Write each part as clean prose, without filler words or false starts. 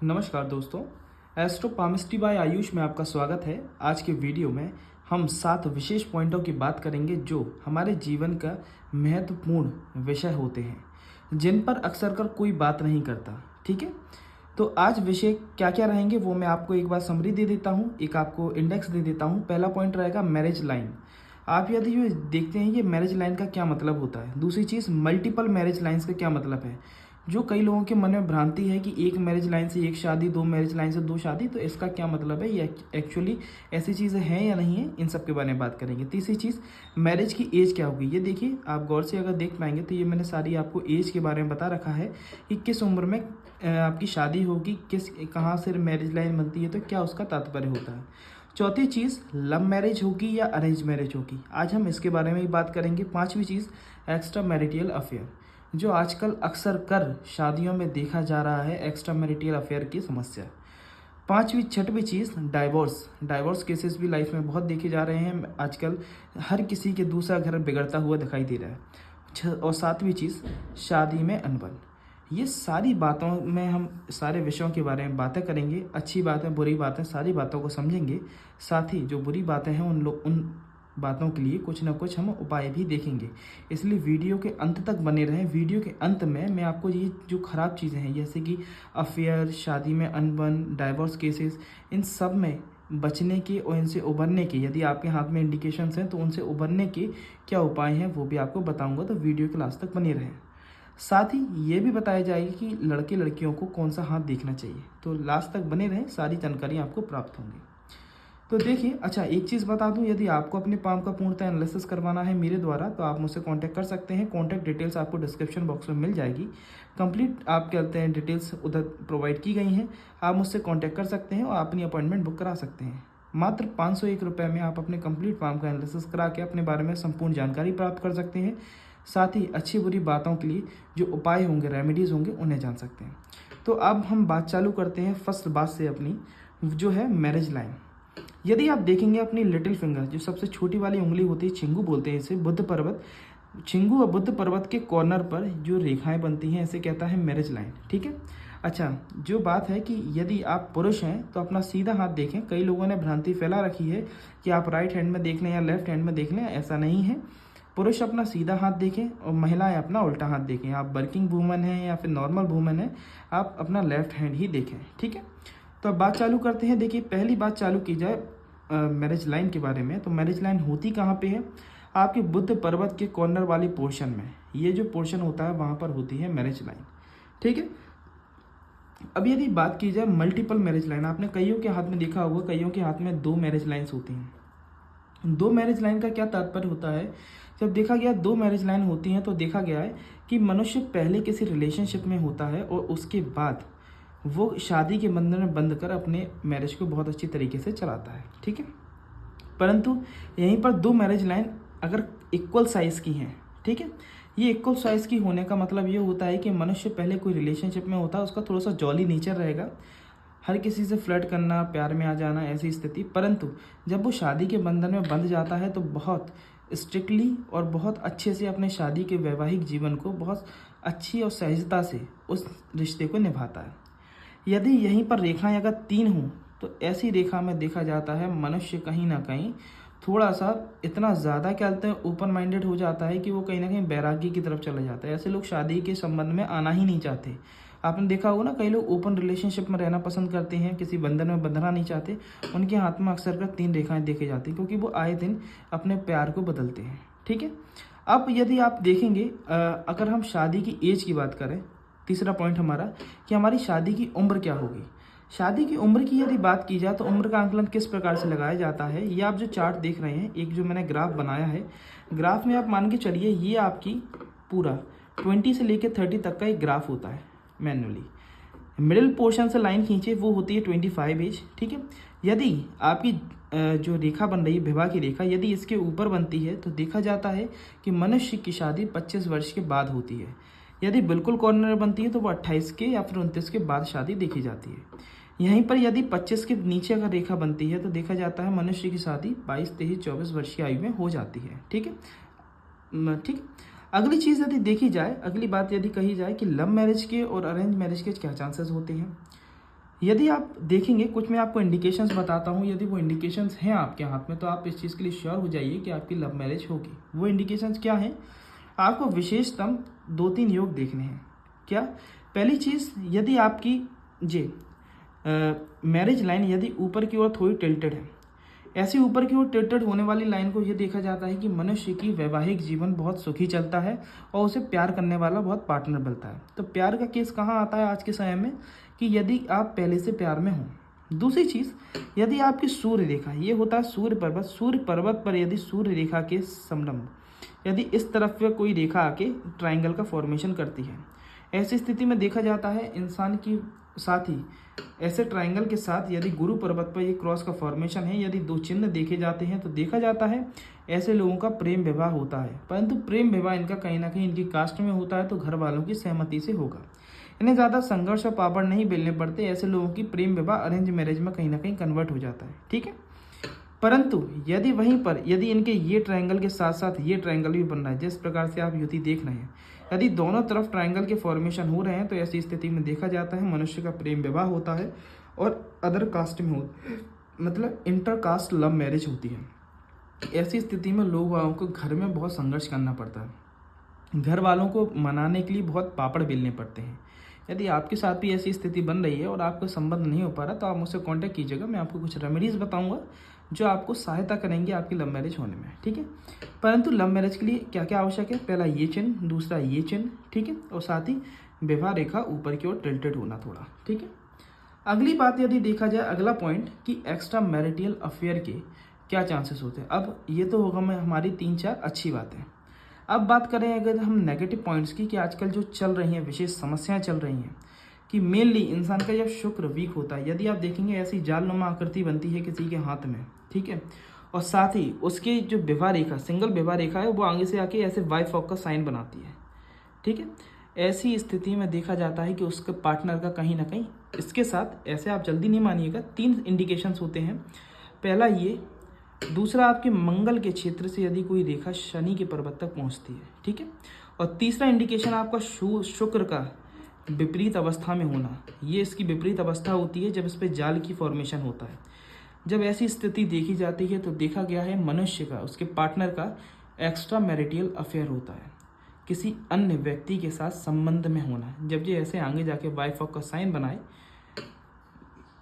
नमस्कार दोस्तों, astro palmistry bye Ayush में आपका स्वागत है। आज के वीडियो में हम 7 विशेष पॉइंटों की बात करेंगे जो हमारे जीवन का महत्वपूर्ण विषय होते हैं, जिन पर अक्सर कर कोई बात नहीं करता। ठीक है, तो आज विषय क्या क्या रहेंगे वो मैं आपको एक बार समरी दे देता हूँ, एक आपको इंडेक्स दे देता हूँ। पहला पॉइंट रहेगा मैरिज लाइन। आप यदि ये देखते हैं ये मैरिज लाइन का क्या मतलब होता है। दूसरी चीज़ मल्टीपल मैरिज लाइन्स का क्या मतलब है। जो कई लोगों के मन में भ्रांति है कि एक मैरिज लाइन से एक शादी, दो मैरिज लाइन से दो शादी, तो इसका क्या मतलब है, ये एक्चुअली ऐसी चीज़ें हैं या नहीं है, इन सब के बारे में बात करेंगे। तीसरी चीज़ मैरिज की एज क्या होगी। ये देखिए, आप गौर से अगर देख पाएंगे तो ये मैंने सारी आपको एज के बारे में बता रखा है कि किस उम्र में आपकी शादी होगी, कहाँ से मैरिज लाइन बनती है, तो क्या उसका तात्पर्य होता है। चौथी चीज़ लव मैरिज होगी या अरेंज मैरिज होगी, आज हम इसके बारे में ही बात करेंगे। पांचवी चीज़ एक्स्ट्रा मैरिटल अफेयर, जो आजकल अक्सर कर शादियों में देखा जा रहा है, एक्स्ट्रा मैरिटल अफेयर की समस्या। छठवीं चीज़ डाइवोर्स केसेस भी लाइफ में बहुत देखे जा रहे हैं आजकल। हर किसी के दूसरा घर बिगड़ता हुआ दिखाई दे रहा है। और सातवीं चीज़ शादी में अनबन। ये सारी बातों में हम सारे विषयों के बारे में बातें करेंगे। अच्छी बातें, बुरी बातें, सारी बातों को समझेंगे। साथ ही जो बुरी बातें हैं उन बातों के लिए कुछ ना कुछ हम उपाय भी देखेंगे। इसलिए वीडियो के अंत तक बने रहें। वीडियो के अंत में मैं आपको ये जो ख़राब चीज़ें हैं जैसे कि अफेयर, शादी में अनबन, डाइवोर्स केसेस, इन सब में बचने के और इनसे उभरने के, यदि आपके हाथ में इंडिकेशंस हैं तो उनसे उभरने के क्या उपाय हैं वो भी आपको बताऊंगा। तो वीडियो के लास्ट तक बने रहें। साथ ही ये भी बताया जाएगा कि लड़के लड़कियों को कौन सा हाथ देखना चाहिए। तो लास्ट तक बने रहें, सारी जानकारी आपको प्राप्त होंगी। तो देखिए, अच्छा एक चीज़ बता दूं, यदि आपको अपने पाम का पूर्णतः एनालिसिस करवाना है मेरे द्वारा तो आप मुझसे कांटेक्ट कर सकते हैं। कांटेक्ट डिटेल्स आपको डिस्क्रिप्शन बॉक्स में मिल जाएगी। कंप्लीट आप कहते हैं डिटेल्स उधर प्रोवाइड की गई हैं। आप मुझसे कांटेक्ट कर सकते हैं और अपनी अपॉइंटमेंट बुक करा सकते हैं। मात्र 501 रुपये में आप अपने कंप्लीट पाम का एनालिसिस करा के अपने बारे में संपूर्ण जानकारी प्राप्त कर सकते हैं। साथ ही अच्छी बुरी बातों के लिए जो उपाय होंगे, रेमेडीज़ होंगे, उन्हें जान सकते हैं। तो अब हम बात चालू करते हैं फर्स्ट बात से अपनी, जो है मैरिज लाइन। यदि आप देखेंगे अपनी लिटिल फिंगर, जो सबसे छोटी वाली उंगली होती है, छिंगू बोलते हैं इसे, बुद्ध पर्वत, छिंगू और बुद्ध पर्वत के कॉर्नर पर जो रेखाएं बनती हैं इसे कहता है मैरिज लाइन। ठीक है, अच्छा जो बात है कि यदि आप पुरुष हैं तो अपना सीधा हाथ देखें। कई लोगों ने भ्रांति फैला रखी है कि आप राइट हैंड में देख लें या लेफ्ट हैंड में देख लें, ऐसा नहीं है। पुरुष अपना सीधा हाथ देखें और महिलाएं अपना उल्टा हाथ देखें। आप वर्किंग वूमन हैं या फिर नॉर्मल वूमन हैं, आप अपना लेफ्ट हैंड ही देखें। ठीक है, तो अब बात चालू करते हैं। देखिए, पहली बात चालू की जाए मैरिज लाइन के बारे में, तो मैरिज लाइन होती कहाँ पे है, आपके बुद्ध पर्वत के कॉर्नर वाली पोर्शन में। ये जो पोर्शन होता है वहाँ पर होती है मैरिज लाइन। ठीक है, अब यदि बात की जाए मल्टीपल मैरिज लाइन, आपने कईयों के हाथ में देखा होगा, कईयों के हाथ में 2 मैरिज लाइन्स होती हैं। 2 मैरिज लाइन का क्या तात्पर्य होता है, जब देखा गया 2 मैरिज लाइन होती हैं तो देखा गया है कि मनुष्य पहले किसी रिलेशनशिप में होता है और उसके बाद वो शादी के बंधन में बंध कर अपने मैरिज को बहुत अच्छी तरीके से चलाता है। ठीक है, परंतु यहीं पर 2 मैरिज लाइन अगर इक्वल साइज़ की हैं, ठीक है, ये इक्वल साइज़ की होने का मतलब ये होता है कि मनुष्य पहले कोई रिलेशनशिप में होता है, उसका थोड़ा सा जॉली नेचर रहेगा, हर किसी से फ्लर्ट करना, प्यार में आ जाना, ऐसी स्थिति। परंतु जब वो शादी के बंधन में बंध जाता है तो बहुत स्ट्रिक्टली और बहुत अच्छे से अपने शादी के वैवाहिक जीवन को बहुत अच्छी और सहजता से उस रिश्ते को निभाता है। यदि यहीं पर रेखाएं अगर 3 हों तो ऐसी रेखा में देखा जाता है मनुष्य कहीं ना कहीं थोड़ा सा इतना ज़्यादा क्या कहते हैं ओपन माइंडेड हो जाता है कि वो कहीं ना कहीं बैरागी की तरफ चला जाता है। ऐसे लोग शादी के संबंध में आना ही नहीं चाहते। आपने देखा होगा ना, कई लोग ओपन रिलेशनशिप में रहना पसंद करते हैं, किसी बंधन में बंधना नहीं चाहते। उनके हाथ में अक्सर कर 3 रेखाएं देखे जाती हैं क्योंकि वो आए दिन अपने प्यार को बदलते हैं। ठीक है, अब यदि आप देखेंगे अगर हम शादी की एज की बात करें, तीसरा पॉइंट हमारा कि हमारी शादी की उम्र क्या होगी। शादी की उम्र की यदि बात की जाए तो उम्र का आंकलन किस प्रकार से लगाया जाता है, ये आप जो चार्ट देख रहे हैं, एक जो मैंने ग्राफ बनाया है, ग्राफ में आप मान के चलिए ये आपकी पूरा 20 से लेकर 30 तक का एक ग्राफ होता है मैन्युअली। मिडिल पोर्शन से लाइन खींचे, वो होती है 25 एज। ठीक है, यदि आपकी जो रेखा बन रही है, विवाह की रेखा, यदि इसके ऊपर बनती है तो देखा जाता है कि मनुष्य की शादी 25 वर्ष के बाद होती है। यदि बिल्कुल कॉर्नर बनती है तो वो 28 के या फिर 29 के बाद शादी देखी जाती है। यहीं पर यदि 25 के नीचे अगर रेखा बनती है तो देखा जाता है मनुष्य की शादी 22, 23, 24 वर्ष की आयु में हो जाती है। ठीक है, ठीक है। अगली चीज़ यदि देखी जाए, अगली बात यदि कही जाए कि लव मैरिज के और अरेंज मैरिज के क्या चांसेस होते हैं, यदि आप देखेंगे, कुछ मैं आपको इंडिकेशंस बताता हूँ, यदि वो इंडिकेशंस हैं आपके हाथ में तो आप इस चीज़ के लिए श्योर हो जाइए कि आपकी लव मैरिज होगी। वो इंडिकेशंस क्या हैं? आपको विशेषतम 2-3 योग देखने हैं। क्या? पहली चीज़, यदि आपकी जी मैरिज लाइन यदि ऊपर की ओर थोड़ी टिल्टेड है, ऐसी ऊपर की ओर टिल्टेड होने वाली लाइन को ये देखा जाता है कि मनुष्य की वैवाहिक जीवन बहुत सुखी चलता है और उसे प्यार करने वाला बहुत पार्टनर मिलता है। तो प्यार का केस कहाँ आता है आज के समय में? कि यदि आप पहले से प्यार में हों। दूसरी चीज़, यदि आपकी सूर्य रेखा, ये होता है सूर्य पर्वत पर यदि सूर्य रेखा के समलंब यदि इस तरफ पे कोई रेखा आके ट्राइंगल का फॉर्मेशन करती है, ऐसी स्थिति में देखा जाता है इंसान की, साथ ही ऐसे ट्राइंगल के साथ यदि गुरु पर्वत पर ये क्रॉस का फॉर्मेशन है, यदि 2 चिन्ह देखे जाते हैं तो देखा जाता है ऐसे लोगों का प्रेम विवाह होता है। परंतु प्रेम विवाह इनका कहीं ना कहीं इनकी कास्ट में होता है तो घर वालों की सहमति से होगा। इन्हें ज़्यादा संघर्ष और पापड़ नहीं बेलने पड़ते। ऐसे लोगों की प्रेम विवाह अरेंज मैरिज में कहीं ना कहीं कन्वर्ट हो जाता है। ठीक है। परंतु यदि वहीं पर यदि इनके ये ट्रायंगल के साथ साथ ये ट्रायंगल भी बन रहा है, जिस प्रकार से आप युति देख रहे हैं, यदि दोनों तरफ ट्रायंगल के फॉर्मेशन हो रहे हैं तो ऐसी स्थिति में देखा जाता है मनुष्य का प्रेम विवाह होता है और अदर कास्ट में मतलब इंटर कास्ट लव मैरिज होती है। ऐसी स्थिति में लोग वालों को घर में बहुत संघर्ष करना पड़ता है, घर वालों को मनाने के लिए बहुत पापड़ बेलने पड़ते हैं। यदि आपके साथ भी ऐसी स्थिति बन रही है और आपका संबंध नहीं हो पा रहा तो आप मुझसे कांटेक्ट कीजिएगा। मैं आपको कुछ रेमेडीज़ बताऊंगा जो आपको सहायता करेंगे आपकी लव मैरिज होने में। ठीक है। परंतु लव मैरिज के लिए क्या क्या आवश्यक है? पहला ये चिन्ह, दूसरा ये चिन्ह, ठीक है, और साथ ही विवाह रेखा ऊपर की ओर टिल्टेड होना थोड़ा। ठीक है। अगली बात यदि देखा जाए, अगला पॉइंट कि एक्स्ट्रा मैरिटल अफेयर के क्या चांसेस होते हैं। अब ये तो होगा मैं हमारी 3-4 अच्छी बातें। अब बात करें अगर हम नेगेटिव पॉइंट्स की, कि आजकल जो चल रही हैं विशेष समस्याएं चल रही हैं कि मेनली इंसान का जब शुक्र वीक होता है, यदि आप देखेंगे ऐसी जालनुमा आकृति बनती है किसी के हाथ में, ठीक है, और साथ ही उसकी जो विवाह रेखा, सिंगल विवाह रेखा है, वो आगे से आके ऐसे वाइफ ऑफ का साइन बनाती है। ठीक है। ऐसी स्थिति में देखा जाता है कि उसके पार्टनर का कहीं ना कहीं इसके साथ, ऐसे आप जल्दी नहीं मानिएगा, 3 इंडिकेशंस होते हैं। पहला ये, दूसरा आपके मंगल के क्षेत्र से यदि कोई रेखा शनि के पर्वत तक पहुंचती है, ठीक है, और तीसरा इंडिकेशन आपका शुक्र का विपरीत अवस्था में होना। ये इसकी विपरीत अवस्था होती है जब इस पर जाल की फॉर्मेशन होता है। जब ऐसी स्थिति देखी जाती है तो देखा गया है मनुष्य का, उसके पार्टनर का एक्स्ट्रा मैरिटल अफेयर होता है, किसी अन्य व्यक्ति के साथ संबंध में होना। जब ये ऐसे आगे जाके वाइफ ऑफ का साइन बनाए,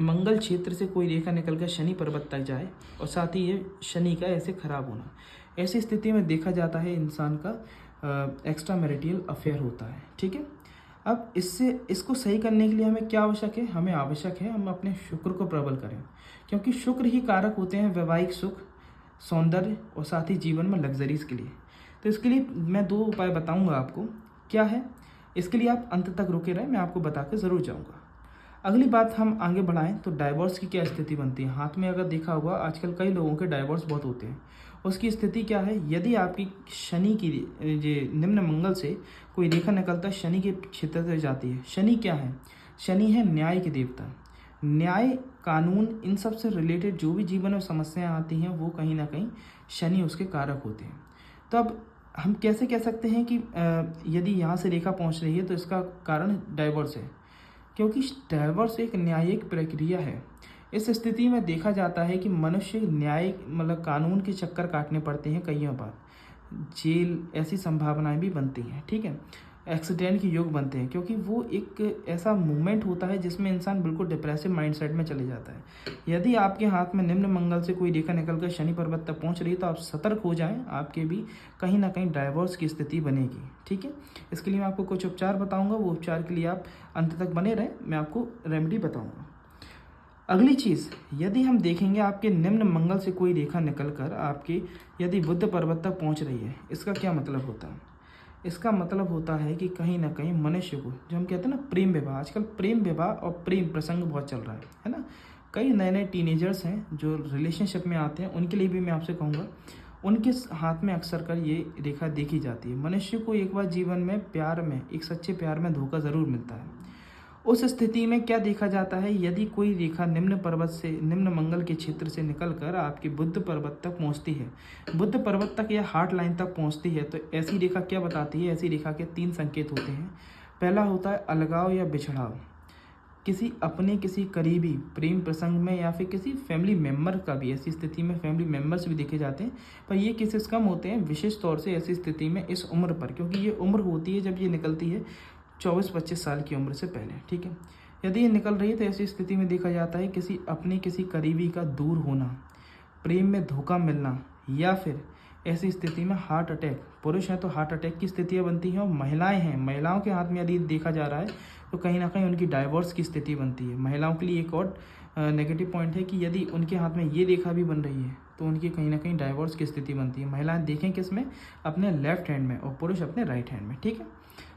मंगल क्षेत्र से कोई रेखा निकलकर शनि पर्वत तक जाए और साथ ही ये शनि का ऐसे खराब होना, ऐसी स्थिति में देखा जाता है इंसान का एक्स्ट्रा मैरिटल अफेयर होता है। ठीक है। अब इसको सही करने के लिए हमें क्या आवश्यक है? हमें आवश्यक है हम अपने शुक्र को प्रबल करें, क्योंकि शुक्र ही कारक होते हैं वैवाहिक सुख, सौंदर्य और साथ ही जीवन में लग्जरीज के लिए। तो इसके लिए मैं 2 उपाय बताऊंगा आपको। क्या है? इसके लिए आप अंत तक रुके रहें, मैं आपको बता के ज़रूर जाऊँगा। अगली बात हम आगे बढ़ाएं तो डाइवोर्स की क्या स्थिति बनती है। हाथ में अगर देखा होगा आजकल कई लोगों के डाइवोर्स बहुत होते हैं। उसकी स्थिति क्या है? यदि आपकी शनि की निम्न मंगल से कोई रेखा निकलता है, शनि के क्षेत्र से जाती है। शनि क्या है? शनि है न्याय के देवता। न्याय, कानून, इन सब से रिलेटेड जो भी जीवन में समस्याएं आती हैं वो कहीं ना कहीं शनि उसके कारक होते हैं। तो अब हम कैसे कह सकते हैं कि यदि यहाँ से रेखा पहुँच रही है तो इसका कारण डाइवोर्स है, क्योंकि डाइवोर्स एक न्यायिक प्रक्रिया है। इस स्थिति में देखा जाता है कि मनुष्य न्याय मतलब कानून के चक्कर काटने पड़ते हैं, कई बार जेल, ऐसी संभावनाएं भी बनती हैं। ठीक है। एक्सीडेंट के योग बनते हैं, क्योंकि वो एक ऐसा मूवमेंट होता है जिसमें इंसान बिल्कुल डिप्रेसिव माइंडसेट में चले जाता है। यदि आपके हाथ में निम्न मंगल से कोई रेखा निकलकर शनि पर्वत तक पहुंच रही है तो आप सतर्क हो जाएं, आपके भी कहीं ना कहीं डाइवोर्स की स्थिति बनेगी। ठीक है। इसके लिए मैं आपको कुछ उपचार बताऊंगा, वो उपचार के लिए आप अंत तक बने रहें, मैं आपको रेमेडी बताऊँगा। अगली चीज़, यदि हम देखेंगे आपके निम्न मंगल से कोई रेखा निकलकर आपके यदि बुध पर्वत तक पहुंच रही है, इसका क्या मतलब होता है? इसका मतलब होता है कि कहीं ना कहीं मनुष्य को, जो हम कहते हैं ना प्रेम विवाह, आजकल प्रेम विवाह और प्रेम प्रसंग बहुत चल रहा है ना। कई नए नए टीनेजर्स हैं जो रिलेशनशिप में आते हैं, उनके लिए भी मैं आपसे कहूँगा, उनके हाथ में अक्सर कर ये रेखा देखी जाती है। मनुष्य को एक बार जीवन में प्यार में, एक सच्चे प्यार में धोखा ज़रूर मिलता है। उस स्थिति में क्या देखा जाता है, यदि कोई रेखा निम्न पर्वत से, निम्न मंगल के क्षेत्र से निकलकर आपके बुध पर्वत तक पहुंचती है, बुध पर्वत तक या हार्ट लाइन तक पहुंचती है, तो ऐसी रेखा क्या बताती है? ऐसी रेखा के 3 संकेत होते हैं। पहला होता है अलगाव या बिछड़ाव, किसी करीबी प्रेम प्रसंग में या फिर किसी फैमिली मेम्बर का भी, ऐसी स्थिति में फैमिली मेम्बर्स भी देखे जाते हैं, पर ये केसेस कम होते हैं विशेष तौर से ऐसी स्थिति में इस उम्र पर, क्योंकि ये उम्र होती है जब ये निकलती है 24-25 साल की उम्र से पहले। ठीक है, यदि ये निकल रही है तो ऐसी स्थिति में देखा जाता है किसी करीबी का दूर होना, प्रेम में धोखा मिलना, या फिर ऐसी स्थिति में हार्ट अटैक। पुरुष हैं तो हार्ट अटैक की स्थितियाँ बनती हैं, और महिलाएं हैं, महिलाओं के हाथ में यदि देखा जा रहा है तो कहीं ना कहीं उनकी डाइवोर्स की स्थिति बनती है। महिलाओं के लिए एक और नेगेटिव पॉइंट है कि यदि उनके हाथ में ये रेखा भी बन रही है तो उनकी कहीं ना कहीं डाइवोर्स की स्थिति बनती है। महिलाएं देखें किस में, अपने लेफ्ट हैंड में, और पुरुष अपने राइट हैंड में। ठीक है,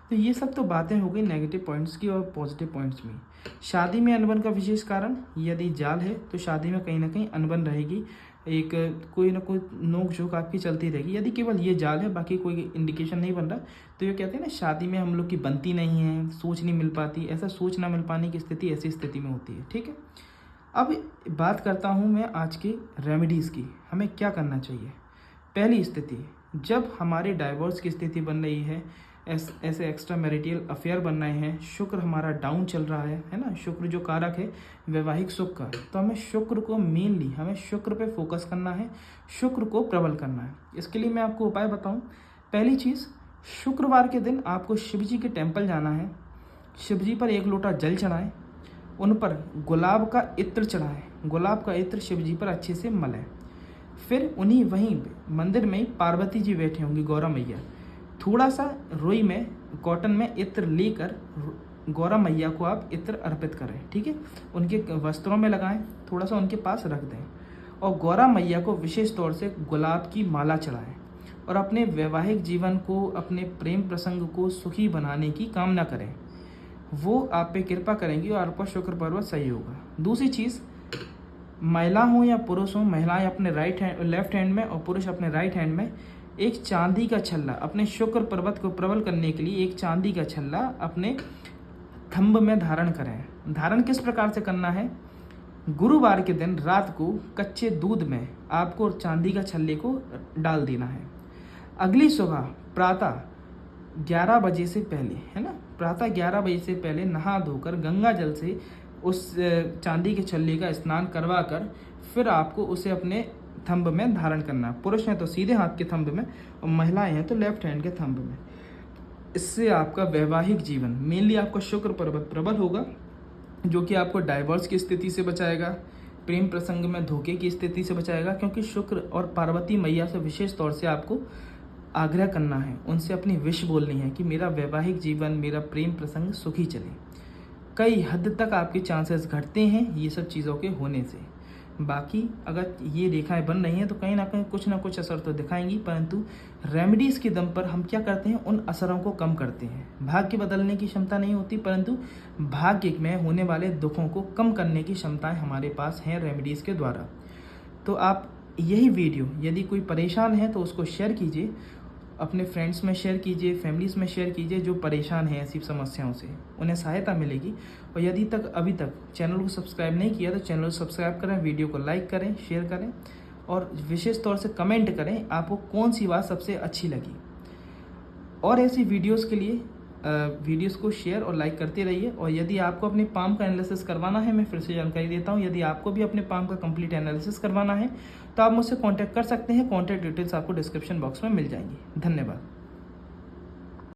तो ये सब तो बातें हो गई नेगेटिव पॉइंट्स की और पॉजिटिव पॉइंट्स में। शादी में अनबन का विशेष कारण, यदि जाल है तो शादी में कहीं ना कहीं अनबन रहेगी, एक कोई ना कोई नोक झोंक आपकी चलती रहेगी। यदि केवल ये जाल है, बाकी कोई इंडिकेशन नहीं बन रहा, तो ये कहते हैं ना शादी में हम लोग की बनती नहीं है, सोच नहीं मिल पाती, ऐसा सोच ना मिल पाने की स्थिति ऐसी स्थिति में होती है। ठीक है, अब बात करता हूँ मैं आज के रेमेडीज़ की, हमें क्या करना चाहिए। पहली स्थिति, जब हमारे डाइवोर्स की स्थिति बन रही है, ऐसे एक्स्ट्रा मैरिटल अफेयर बन रहे हैं, शुक्र हमारा डाउन चल रहा है ना, शुक्र जो कारक है वैवाहिक सुख का, तो हमें शुक्र को मेनली, हमें शुक्र पे फोकस करना है, शुक्र को प्रबल करना है। इसके लिए मैं आपको उपाय बताऊं। पहली चीज़, शुक्रवार के दिन आपको शिव जी के टेम्पल जाना है, शिव जी पर 1 लोटा जल चढ़ाएं, उन पर गुलाब का इत्र चढ़ाएं, गुलाब का इत्र शिव जी पर अच्छे से मलें। फिर वहीं मंदिर में पार्वती जी बैठे होंगी, गौरा मैया, थोड़ा सा रुई में, कॉटन में इत्र लेकर गौरा मैया को आप इत्र अर्पित करें। ठीक है, उनके वस्त्रों में लगाएं, थोड़ा सा उनके पास रख दें, और गौरा मैया को विशेष तौर से गुलाब की माला चढ़ाएं, और अपने वैवाहिक जीवन को, अपने प्रेम प्रसंग को सुखी बनाने की कामना करें। वो आप पे कृपा करेंगी और आपका शुक्र पर्वत सही होगा। दूसरी चीज़, महिला हो या पुरुष हो, महिलाएं अपने लेफ्ट हैंड में और पुरुष अपने राइट हैंड में एक चांदी का छल्ला, अपने शुक्र पर्वत को प्रबल करने के लिए एक चांदी का छल्ला अपने थंब में धारण करें। धारण किस प्रकार से करना है, गुरुवार के दिन रात को कच्चे दूध में आपको चांदी का छल्ले को डाल देना है। अगली सुबह प्रातः 11 बजे से पहले, है ना, प्रातः 11 बजे से पहले नहा धोकर गंगा जल से उस चांदी के छल्ले का स्नान करवा कर फिर आपको उसे अपने थंब में धारण करना। पुरुष हैं तो सीधे हाथ के थंब में, और महिलाएं हैं तो लेफ्ट हैंड के थंब में। इससे आपका वैवाहिक जीवन, मेनली आपका शुक्र पर्वत प्रबल होगा, जो कि आपको डाइवोर्स की स्थिति से बचाएगा, प्रेम प्रसंग में धोखे की स्थिति से बचाएगा, क्योंकि शुक्र और पार्वती मैया से विशेष तौर से आपको आग्रह करना है, उनसे अपनी विश बोलनी है कि मेरा वैवाहिक जीवन, मेरा प्रेम प्रसंग सुखी चले। कई हद तक आपके चांसेस घटते हैं ये सब चीज़ों के होने से। बाकी अगर ये रेखाएं बन रही हैं तो कहीं ना कुछ असर तो दिखाएंगी, परंतु रेमेडीज़ के दम पर हम क्या करते हैं, उन असरों को कम करते हैं। भाग्य बदलने की क्षमता नहीं होती, परंतु भाग्य में होने वाले दुखों को कम करने की क्षमताएं हमारे पास हैं रेमेडीज़ के द्वारा। तो आप यही वीडियो, यदि कोई परेशान है तो उसको शेयर कीजिए, अपने फ्रेंड्स में शेयर कीजिए, फैमिलीज़ में शेयर कीजिए, जो परेशान हैं ऐसी समस्याओं से, उन्हें सहायता मिलेगी। और यदि अभी तक चैनल को सब्सक्राइब नहीं किया तो चैनल को सब्सक्राइब करें, वीडियो को लाइक करें, शेयर करें, और विशेष तौर से कमेंट करें आपको कौन सी बात सबसे अच्छी लगी। और ऐसी वीडियोस के लिए वीडियोस को शेयर और लाइक करते रहिए। और यदि आपको अपने पाम का एनालिसिस करवाना है, मैं फिर से जानकारी देता हूं, यदि आपको भी अपने पाम का कंप्लीट एनालिसिस करवाना है तो आप मुझसे कांटेक्ट कर सकते हैं। कांटेक्ट डिटेल्स आपको डिस्क्रिप्शन बॉक्स में मिल जाएंगी। धन्यवाद।